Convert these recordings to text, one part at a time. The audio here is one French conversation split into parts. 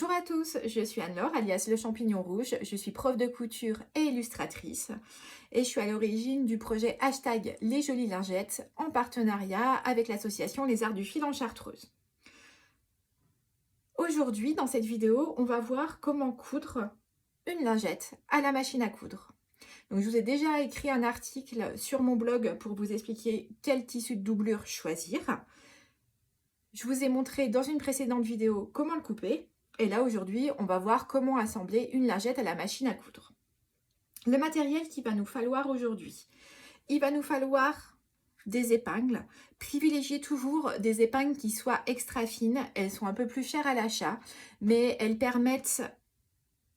Bonjour à tous, je suis Anne-Laure, alias Le Champignon Rouge. Je suis prof de couture et illustratrice. Et je suis à l'origine du projet hashtag Les Jolies Lingettes en partenariat avec l'association Les Arts du Fil en Chartreuse. Aujourd'hui, dans cette vidéo, on va voir comment coudre une lingette à la machine à coudre. Donc, je vous ai déjà écrit un article sur mon blog pour vous expliquer quel tissu de doublure choisir. Je vous ai montré dans une précédente vidéo comment le couper. Et là, aujourd'hui, on va voir comment assembler une lingette à la machine à coudre. Le matériel qu'il va nous falloir aujourd'hui, il va nous falloir des épingles. Privilégiez toujours des épingles qui soient extra fines. Elles sont un peu plus chères à l'achat, mais elles permettent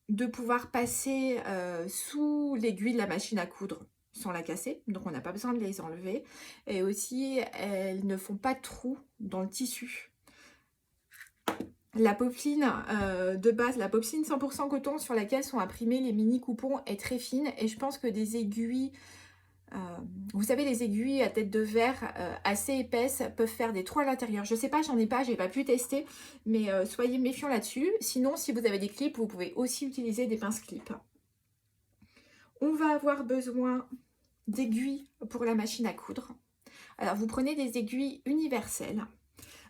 de pouvoir passer sous l'aiguille de la machine à coudre sans la casser. Donc, on n'a pas besoin de les enlever. Et aussi, elles ne font pas de trous dans le tissu. La popeline de base, la popeline 100% coton sur laquelle sont imprimés les mini coupons est très fine et je pense que des aiguilles, vous savez les aiguilles à tête de verre assez épaisses peuvent faire des trous à l'intérieur. Je sais pas, j'en ai pas, j'ai pas pu tester, mais soyez méfiants là-dessus. Sinon, si vous avez des clips, vous pouvez aussi utiliser des pinces clips. On va avoir besoin d'aiguilles pour la machine à coudre. Alors, vous prenez des aiguilles universelles.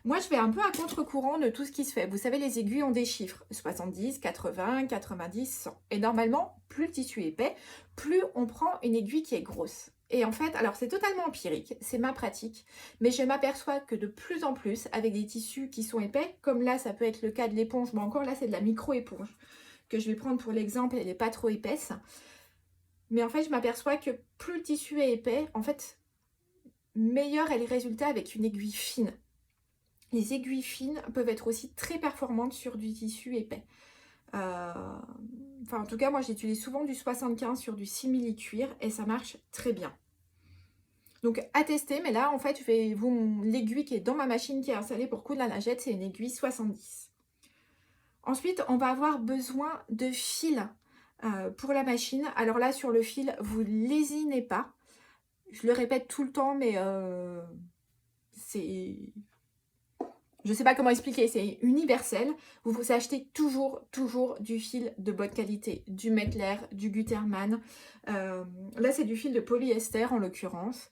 Moi, je vais un peu à contre-courant de tout ce qui se fait. Vous savez, les aiguilles ont des chiffres. 70, 80, 90, 100. Et normalement, plus le tissu est épais, plus on prend une aiguille qui est grosse. Et en fait, alors c'est totalement empirique, c'est ma pratique, mais je m'aperçois que de plus en plus, avec des tissus qui sont épais, comme là, ça peut être le cas de l'éponge, mais encore là, c'est de la micro-éponge, que je vais prendre pour l'exemple, elle n'est pas trop épaisse. Mais en fait, je m'aperçois que plus le tissu est épais, en fait, meilleur est le résultat avec une aiguille fine. Les aiguilles fines peuvent être aussi très performantes sur du tissu épais. Enfin, en tout cas, moi, j'utilise souvent du 75 sur du simili cuir et ça marche très bien. Donc, à tester, mais là, en fait, je vais l'aiguille qui est dans ma machine qui est installée pour coudre la lingette, c'est une aiguille 70. Ensuite, on va avoir besoin de fils pour la machine. Alors là, sur le fil, vous lésinez pas. Je le répète tout le temps, mais c'est... Je ne sais pas comment expliquer, c'est universel. Vous achetez toujours du fil de bonne qualité, du Mettler, du Gutermann. Là, c'est du fil de polyester en l'occurrence.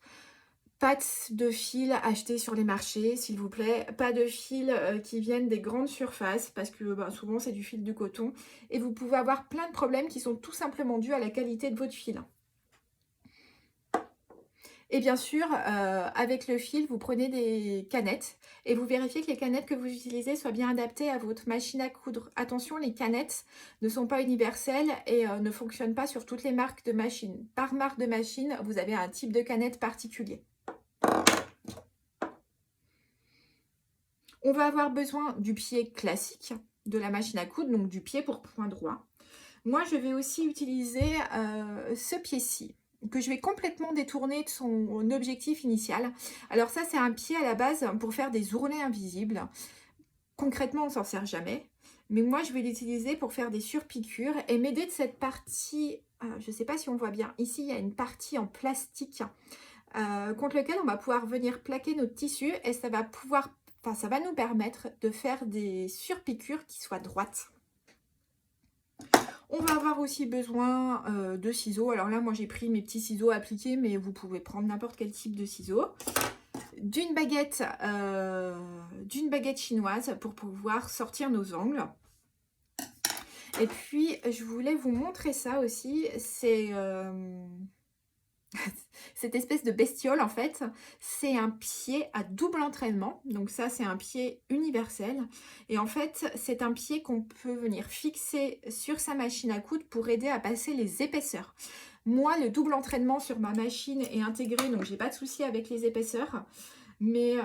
Pas de fil acheté sur les marchés, s'il vous plaît. Pas de fil qui viennent des grandes surfaces, parce que souvent, c'est du fil de coton. Et vous pouvez avoir plein de problèmes qui sont tout simplement dus à la qualité de votre fil. Et bien sûr, avec le fil, vous prenez des canettes et vous vérifiez que les canettes que vous utilisez soient bien adaptées à votre machine à coudre. Attention, les canettes ne sont pas universelles et ne fonctionnent pas sur toutes les marques de machines. Par marque de machine, vous avez un type de canette particulier. On va avoir besoin du pied classique de la machine à coudre, donc du pied pour point droit. Moi, je vais aussi utiliser ce pied-ci, que je vais complètement détourner de son objectif initial. Alors ça, c'est un pied à la base pour faire des ourlets invisibles. Concrètement, on ne s'en sert jamais. Mais moi, je vais l'utiliser pour faire des surpiqûres et m'aider de cette partie, je ne sais pas si on voit bien, ici, il y a une partie en plastique contre laquelle on va pouvoir venir plaquer notre tissu et ça va nous permettre de faire des surpiqûres qui soient droites. On va avoir aussi besoin de ciseaux. Alors là, moi, j'ai pris mes petits ciseaux appliqués, mais vous pouvez prendre n'importe quel type de ciseaux. D'une baguette chinoise pour pouvoir sortir nos ongles. Et puis, je voulais vous montrer ça aussi. C'est cette espèce de bestiole, en fait. C'est un pied à double entraînement. Donc ça, c'est un pied universel. Et en fait, c'est un pied qu'on peut venir fixer sur sa machine à coudre pour aider à passer les épaisseurs. Moi, le double entraînement sur ma machine est intégré, donc j'ai pas de souci avec les épaisseurs. Mais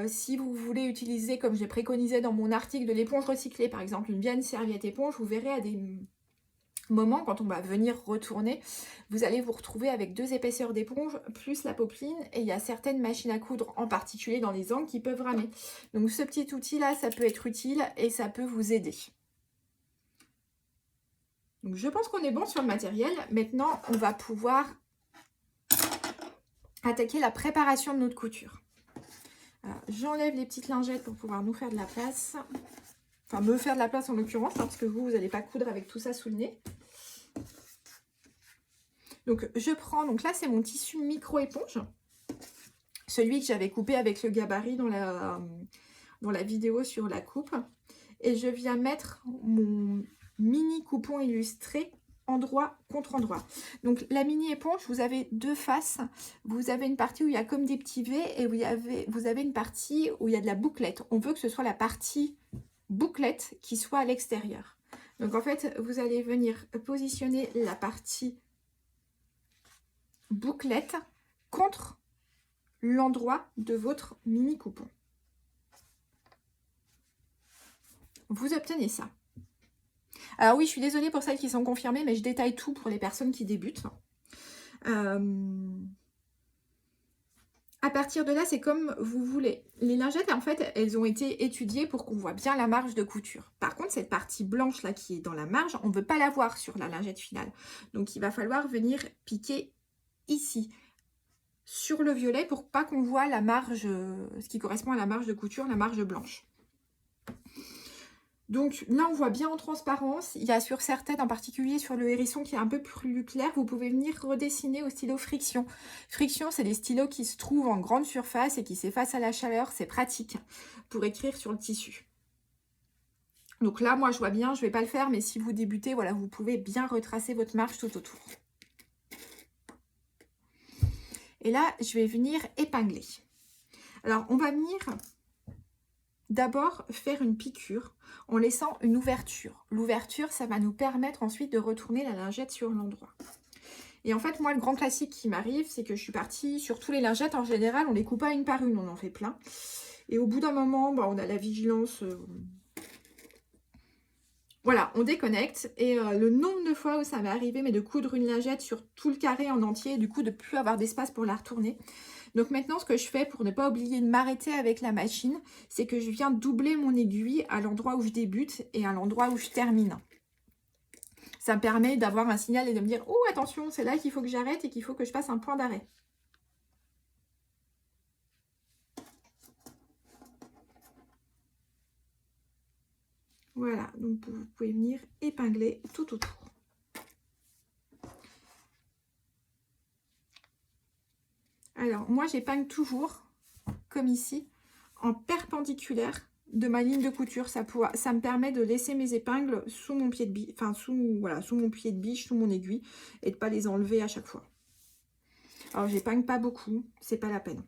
si vous voulez utiliser, comme j'ai préconisé dans mon article, de l'éponge recyclée, par exemple, une bien serviette éponge, vous verrez à des moment, quand on va venir retourner, vous allez vous retrouver avec 2 épaisseurs d'éponge plus la popeline et il y a certaines machines à coudre, en particulier dans les angles, qui peuvent ramer. Donc ce petit outil là, ça peut être utile et ça peut vous aider. Donc je pense qu'on est bon sur le matériel. Maintenant, on va pouvoir attaquer la préparation de notre couture. J'enlève les petites lingettes pour pouvoir nous faire de la place. Enfin, me faire de la place en l'occurrence, hein, parce que vous n'allez pas coudre avec tout ça sous le nez. Donc, je prends, donc là, c'est mon tissu micro-éponge. Celui que j'avais coupé avec le gabarit dans la vidéo sur la coupe. Et je viens mettre mon mini coupon illustré endroit contre endroit. Donc la mini éponge, vous avez deux faces. Vous avez une partie où il y a comme des petits V et vous avez une partie où il y a de la bouclette. On veut que ce soit la partie bouclette qui soit à l'extérieur. Donc en fait, vous allez venir positionner la partie bouclette contre l'endroit de votre mini coupon. Vous obtenez ça. Alors oui, je suis désolée pour celles qui sont confirmées, mais je détaille tout pour les personnes qui débutent. À partir de là, c'est comme vous voulez. Les lingettes, en fait, elles ont été étudiées pour qu'on voit bien la marge de couture. Par contre, cette partie blanche là qui est dans la marge, on ne veut pas la voir sur la lingette finale. Donc, il va falloir venir piquer ici, sur le violet, pour pas qu'on voit la marge, ce qui correspond à la marge de couture, la marge blanche. Donc là, on voit bien en transparence. Il y a sur certaines, en particulier sur le hérisson qui est un peu plus clair, vous pouvez venir redessiner au stylo Friction. Friction, c'est des stylos qui se trouvent en grande surface et qui s'effacent à la chaleur. C'est pratique pour écrire sur le tissu. Donc là, moi, je vois bien, je ne vais pas le faire, mais si vous débutez, voilà, vous pouvez bien retracer votre marge tout autour. Et là, je vais venir épingler. Alors, on va venir d'abord faire une piqûre en laissant une ouverture. L'ouverture, ça va nous permettre ensuite de retourner la lingette sur l'endroit. Et en fait, moi, le grand classique qui m'arrive, c'est que je suis partie sur tous les lingettes. En général, on les coupe pas une par une, on en fait plein. Et au bout d'un moment, on a la vigilance. Voilà, on déconnecte. Et le nombre de fois où ça m'est arrivé, mais de coudre une lingette sur tout le carré en entier, et du coup, de ne plus avoir d'espace pour la retourner. Donc maintenant, ce que je fais pour ne pas oublier de m'arrêter avec la machine, c'est que je viens doubler mon aiguille à l'endroit où je débute et à l'endroit où je termine. Ça me permet d'avoir un signal et de me dire « Oh, attention, c'est là qu'il faut que j'arrête et qu'il faut que je fasse un point d'arrêt. » Voilà, donc vous pouvez venir épingler tout autour. Alors, moi, j'épingle toujours, comme ici, en perpendiculaire de ma ligne de couture. Ça me permet de laisser mes épingles sous mon pied de biche, enfin, sous mon pied de biche, sous mon aiguille, et de ne pas les enlever à chaque fois. Alors, j'épingle pas beaucoup, c'est pas la peine.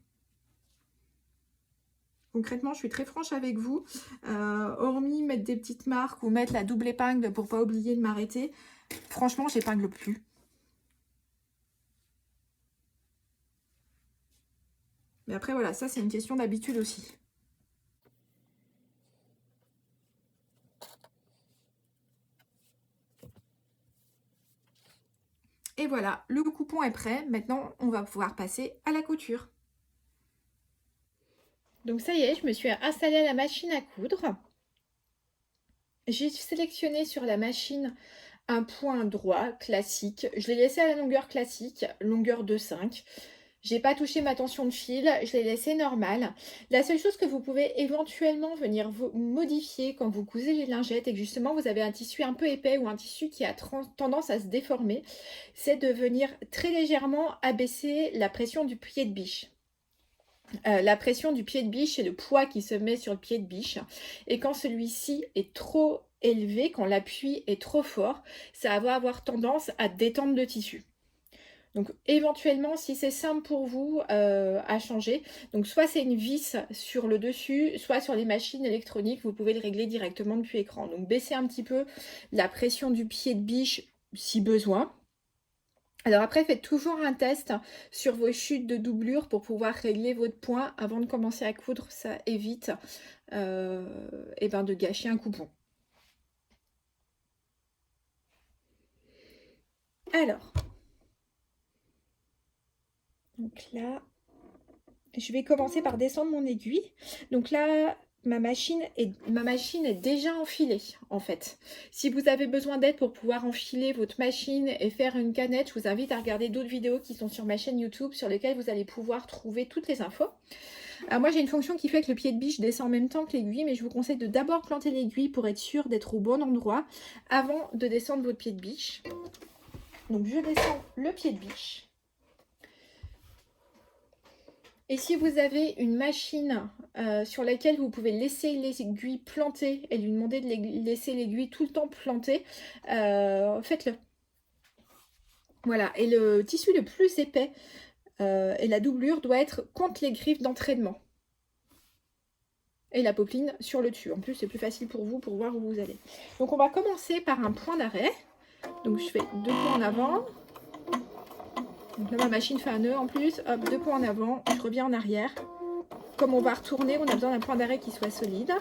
Concrètement, je suis très franche avec vous. Hormis mettre des petites marques ou mettre la double épingle pour pas oublier de m'arrêter, franchement, j'épingle plus. Mais après, voilà, ça, c'est une question d'habitude aussi. Et voilà, le coupon est prêt. Maintenant, on va pouvoir passer à la couture. Donc ça y est, je me suis installée à la machine à coudre. J'ai sélectionné sur la machine un point droit classique. Je l'ai laissé à la longueur classique, longueur 2,5. J'ai pas touché ma tension de fil, je l'ai laissé normal. La seule chose que vous pouvez éventuellement venir modifier quand vous cousez les lingettes et que justement vous avez un tissu un peu épais ou un tissu qui a tendance à se déformer, c'est de venir très légèrement abaisser la pression du pied de biche. La pression du pied de biche, c'est le poids qui se met sur le pied de biche. Et quand celui-ci est trop élevé, quand l'appui est trop fort, ça va avoir tendance à détendre le tissu. Donc éventuellement, si c'est simple pour vous à changer, donc soit c'est une vis sur le dessus, soit sur les machines électroniques, vous pouvez le régler directement depuis l'écran. Donc baissez un petit peu la pression du pied de biche si besoin. Alors après, faites toujours un test sur vos chutes de doublure pour pouvoir régler votre point avant de commencer à coudre. Ça évite de gâcher un coupon. Alors, donc là, je vais commencer par descendre mon aiguille. Donc là, ma machine est déjà enfilée en fait. Si vous avez besoin d'aide pour pouvoir enfiler votre machine et faire une canette, je vous invite à regarder d'autres vidéos qui sont sur ma chaîne YouTube sur lesquelles vous allez pouvoir trouver toutes les infos. Alors moi j'ai une fonction qui fait que le pied de biche descend en même temps que l'aiguille, mais je vous conseille de d'abord planter l'aiguille pour être sûr d'être au bon endroit avant de descendre votre pied de biche. Donc je descends le pied de biche. Et si vous avez une machine sur laquelle vous pouvez laisser les aiguilles plantées et lui demander de laisser l'aiguille tout le temps plantée, faites-le. Voilà, et le tissu le plus épais et la doublure doit être contre les griffes d'entraînement. Et la popeline sur le dessus. En plus, c'est plus facile pour vous pour voir où vous allez. Donc on va commencer par un point d'arrêt. Donc je fais 2 points en avant. Donc là, ma machine fait un nœud en plus. Hop, 2 points en avant. Je reviens en arrière. Comme on va retourner, on a besoin d'un point d'arrêt qui soit solide.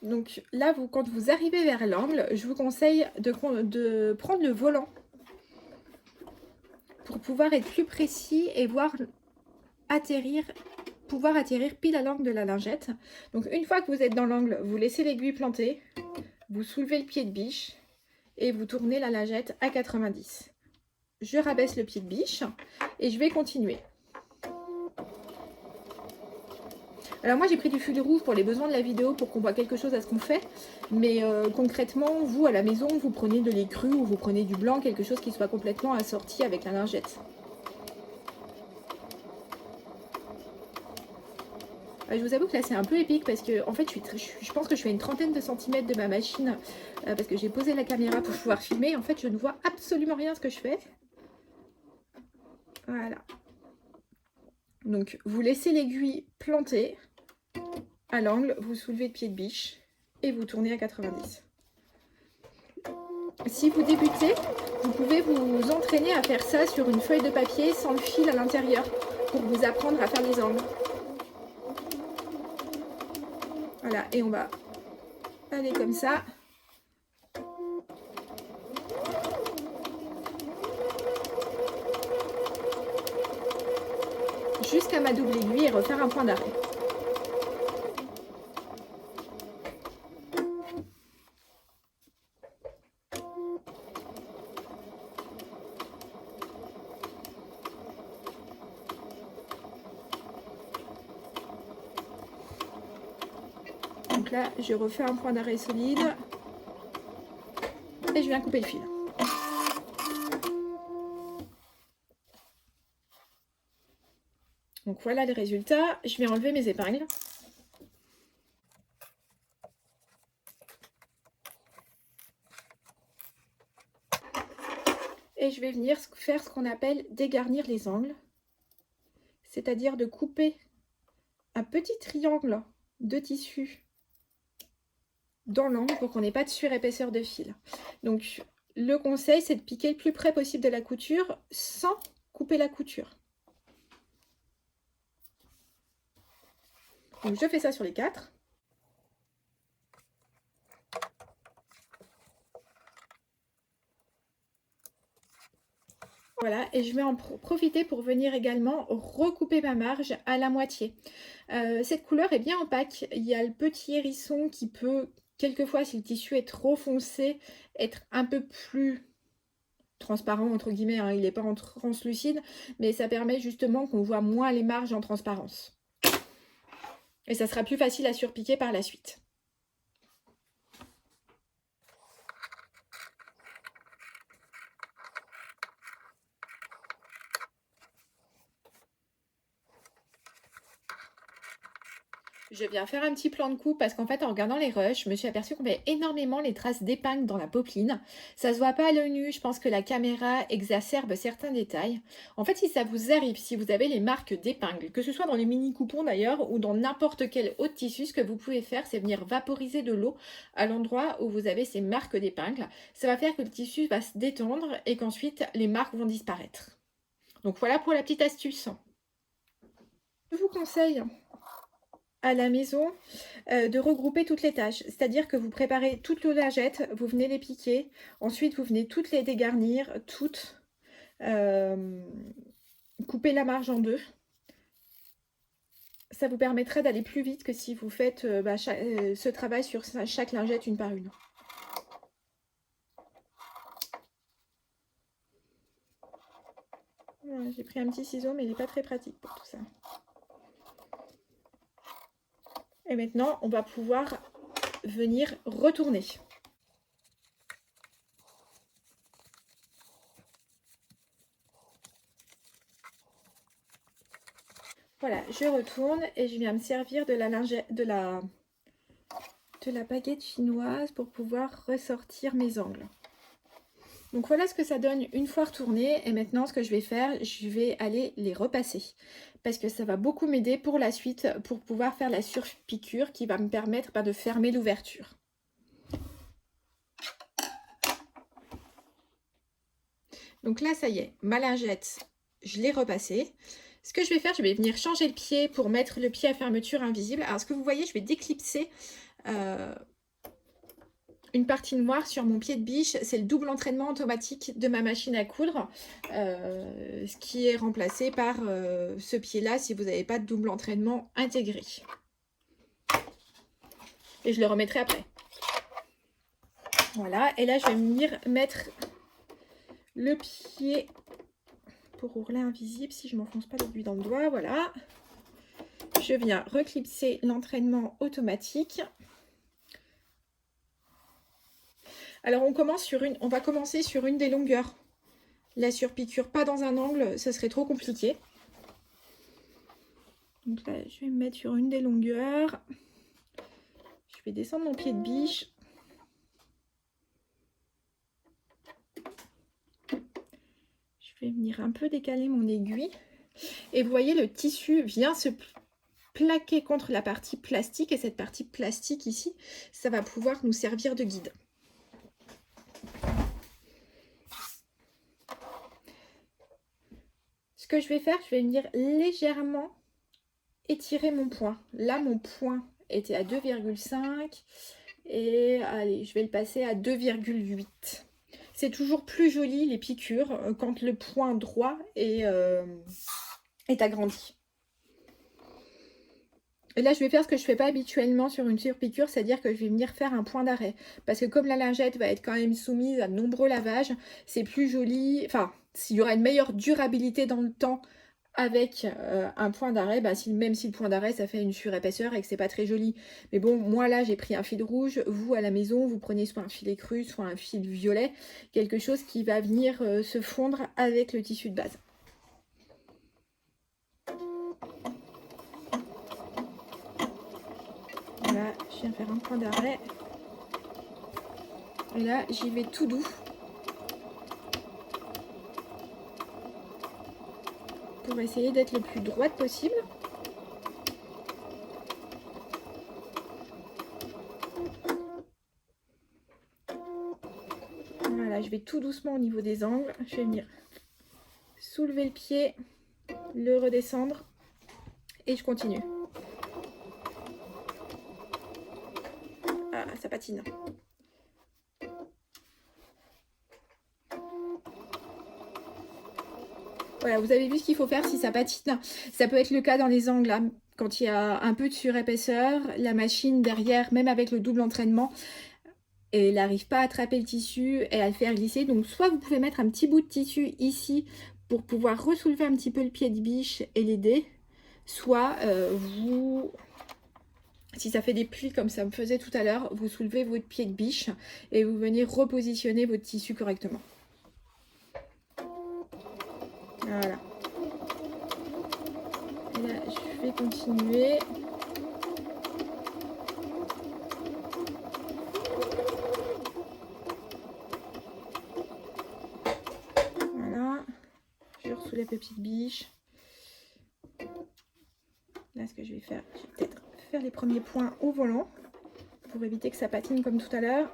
Donc là, quand vous arrivez vers l'angle, je vous conseille de prendre le volant pour pouvoir être plus précis et pouvoir atterrir pile à l'angle de la lingette. Donc une fois que vous êtes dans l'angle, vous laissez l'aiguille plantée, vous soulevez le pied de biche et vous tournez la lingette à 90. Je rabaisse le pied de biche et je vais continuer. Alors moi j'ai pris du fil rouge pour les besoins de la vidéo pour qu'on voit quelque chose à ce qu'on fait, mais concrètement vous à la maison vous prenez de lait cru ou vous prenez du blanc, quelque chose qui soit complètement assorti avec la lingette. Je vous avoue que là c'est un peu épique parce que en fait je pense que je fais une trentaine de centimètres de ma machine parce que j'ai posé la caméra pour pouvoir filmer. En fait je ne vois absolument rien ce que je fais. Voilà. Donc vous laissez l'aiguille plantée à l'angle, vous soulevez le pied de biche et vous tournez à 90. Si vous débutez, vous pouvez vous entraîner à faire ça sur une feuille de papier sans le fil à l'intérieur pour vous apprendre à faire les angles. Voilà, et on va aller comme ça. Jusqu'à ma double aiguille et refaire un point d'arrêt. Donc là, je refais un point d'arrêt solide et je viens couper le fil. Donc voilà les résultats. Je vais enlever mes épingles. Et je vais venir faire ce qu'on appelle dégarnir les angles. C'est-à-dire de couper un petit triangle de tissu dans l'angle pour qu'on n'ait pas de surépaisseur de fil. Donc le conseil c'est de piquer le plus près possible de la couture sans couper la couture. Donc je fais ça sur les 4. Voilà, et je vais en profiter pour venir également recouper ma marge à la moitié. Cette couleur est bien opaque. Il y a le petit hérisson qui peut, quelquefois, si le tissu est trop foncé, être un peu plus transparent, entre guillemets, hein. Il n'est pas en translucide, mais ça permet justement qu'on voit moins les marges en transparence. Et ça sera plus facile à surpiquer par la suite. Je viens faire un petit plan de coupe parce qu'en fait en regardant les rushs, je me suis aperçue qu'on avait énormément les traces d'épingles dans la popeline. Ça se voit pas à l'œil nu, je pense que la caméra exacerbe certains détails. En fait si ça vous arrive, si vous avez les marques d'épingles, que ce soit dans les mini coupons d'ailleurs ou dans n'importe quel autre tissu, ce que vous pouvez faire c'est venir vaporiser de l'eau à l'endroit où vous avez ces marques d'épingles. Ça va faire que le tissu va se détendre et qu'ensuite les marques vont disparaître. Donc voilà pour la petite astuce. Je vous conseille à la maison de regrouper toutes les tâches, c'est-à-dire que vous préparez toutes les lingettes, vous venez les piquer, ensuite vous venez toutes les dégarnir, toutes couper la marge en deux. Ça vous permettrait d'aller plus vite que si vous faites ce travail sur chaque lingette une par une. Voilà, j'ai pris un petit ciseau, mais il n'est pas très pratique pour tout ça. Et maintenant, on va pouvoir venir retourner. Voilà, je retourne et je viens me servir de la lingette, de la baguette chinoise pour pouvoir ressortir mes angles. Donc voilà ce que ça donne une fois retourné. Et maintenant, ce que je vais faire, je vais aller les repasser. Parce que ça va beaucoup m'aider pour la suite, pour pouvoir faire la surpiqûre qui va me permettre de fermer l'ouverture. Donc là, ça y est, ma lingette, je l'ai repassée. Ce que je vais faire, je vais venir changer le pied pour mettre le pied à fermeture invisible. Alors, ce que vous voyez, je vais déclipser une partie noire sur mon pied de biche. C'est le double entraînement automatique de ma machine à coudre, ce qui est remplacé par ce pied-là si vous n'avez pas de double entraînement intégré. Et je le remettrai après. Voilà, et là, je vais venir mettre le pied pour ourlet invisible si je ne m'enfonce pas l'aiguille dans le doigt. Voilà, je viens reclipser l'entraînement automatique. Alors on va commencer sur une des longueurs. La surpiqûre, pas dans un angle, ça serait trop compliqué. Donc là, je vais me mettre sur une des longueurs. Je vais descendre mon pied de biche. Je vais venir un peu décaler mon aiguille. Et vous voyez, le tissu vient se plaquer contre la partie plastique. Et cette partie plastique ici, ça va pouvoir nous servir de guide. Ce que je vais faire, je vais venir légèrement étirer mon point. Là, mon point était à 2,5 et allez, je vais le passer à 2,8. C'est toujours plus joli les piqûres quand le point droit est agrandi. Et là, je vais faire ce que je ne fais pas habituellement sur une surpiqûre, c'est-à-dire que je vais venir faire un point d'arrêt. Parce que comme la lingette va être quand même soumise à de nombreux lavages, c'est plus joli. Enfin, s'il y aura une meilleure durabilité dans le temps avec un point d'arrêt, même si le point d'arrêt, ça fait une surépaisseur et que c'est pas très joli. Mais bon, moi là, j'ai pris un fil rouge. Vous, à la maison, vous prenez soit un fil écru, soit un fil violet. Quelque chose qui va venir se fondre avec le tissu de base. Là, je viens faire un point d'arrêt. Et là, j'y vais tout doux. Pour essayer d'être le plus droite possible. Voilà, je vais tout doucement au niveau des angles. Je vais venir soulever le pied, le redescendre et je continue. Ah, ça patine. Voilà, vous avez vu ce qu'il faut faire si ça patine. Ça peut être le cas dans les angles, là, quand il y a un peu de surépaisseur. La machine derrière, même avec le double entraînement, elle n'arrive pas à attraper le tissu et à le faire glisser. Donc soit vous pouvez mettre un petit bout de tissu ici pour pouvoir ressoulever un petit peu le pied de biche et l'aider. Soit si ça fait des plis comme ça me faisait tout à l'heure, vous soulevez votre pied de biche et vous venez repositionner votre tissu correctement. Voilà. Et là, je vais continuer. Voilà. Je ressoulève le pied de biche. Là, ce que je vais faire, je vais peut-être faire les premiers points au volant pour éviter que ça patine comme tout à l'heure.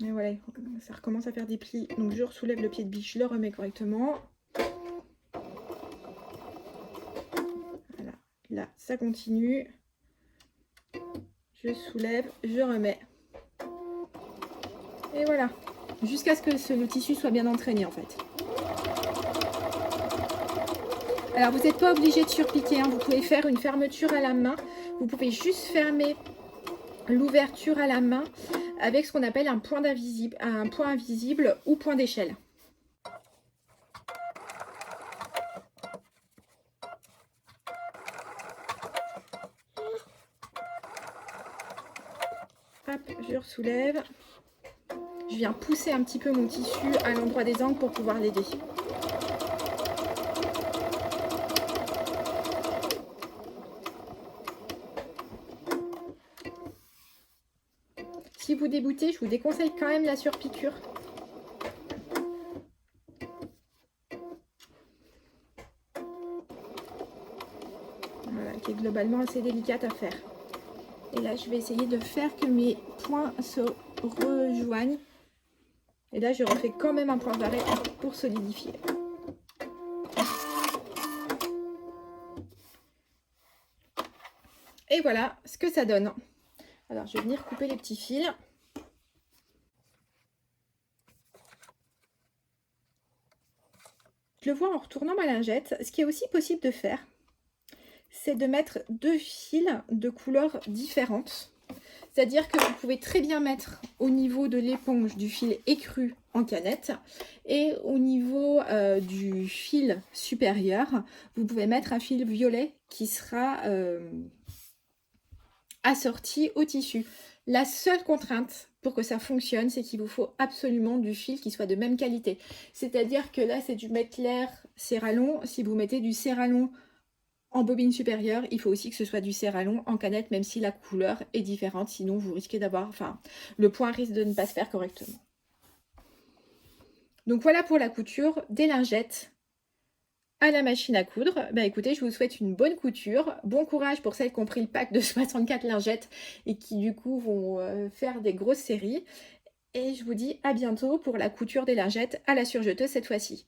Et voilà, ça recommence à faire des plis. Donc je soulève le pied de biche, je le remets correctement. Voilà, là ça continue. Je soulève, je remets. Et voilà, jusqu'à ce que le tissu soit bien entraîné en fait. Alors vous n'êtes pas obligé de surpiquer, hein. Vous pouvez faire une fermeture à la main. Vous pouvez juste fermer l'ouverture à la main avec ce qu'on appelle un point invisible ou point d'échelle. Hop, je soulève. Je viens pousser un petit peu mon tissu à l'endroit des angles pour pouvoir l'aider. Si vous débutez, je vous déconseille quand même la surpiqûre. Voilà, qui est globalement assez délicate à faire. Et là, je vais essayer de faire que mes points se rejoignent. Et là, je refais quand même un point d'arrêt pour solidifier. Et voilà ce que ça donne. Alors, je vais venir couper les petits fils. Je le vois en retournant ma lingette. Ce qui est aussi possible de faire, c'est de mettre 2 fils de couleurs différentes. C'est-à-dire que vous pouvez très bien mettre au niveau de l'éponge du fil écru en canette et au niveau du fil supérieur, vous pouvez mettre un fil violet qui sera assorti au tissu. La seule contrainte pour que ça fonctionne, c'est qu'il vous faut absolument du fil qui soit de même qualité. C'est-à-dire que là, c'est du Mettler Serralon. Si vous mettez du Serralon en bobine supérieure, il faut aussi que ce soit du Serralon en canette, même si la couleur est différente. Sinon, vous risquez d'avoir... Enfin, le point risque de ne pas se faire correctement. Donc voilà pour la couture des lingettes à la machine à coudre. Bah écoutez, je vous souhaite une bonne couture. Bon courage pour celles qui ont pris le pack de 64 lingettes et qui du coup vont faire des grosses séries. Et je vous dis à bientôt pour la couture des lingettes à la surjeteuse cette fois-ci.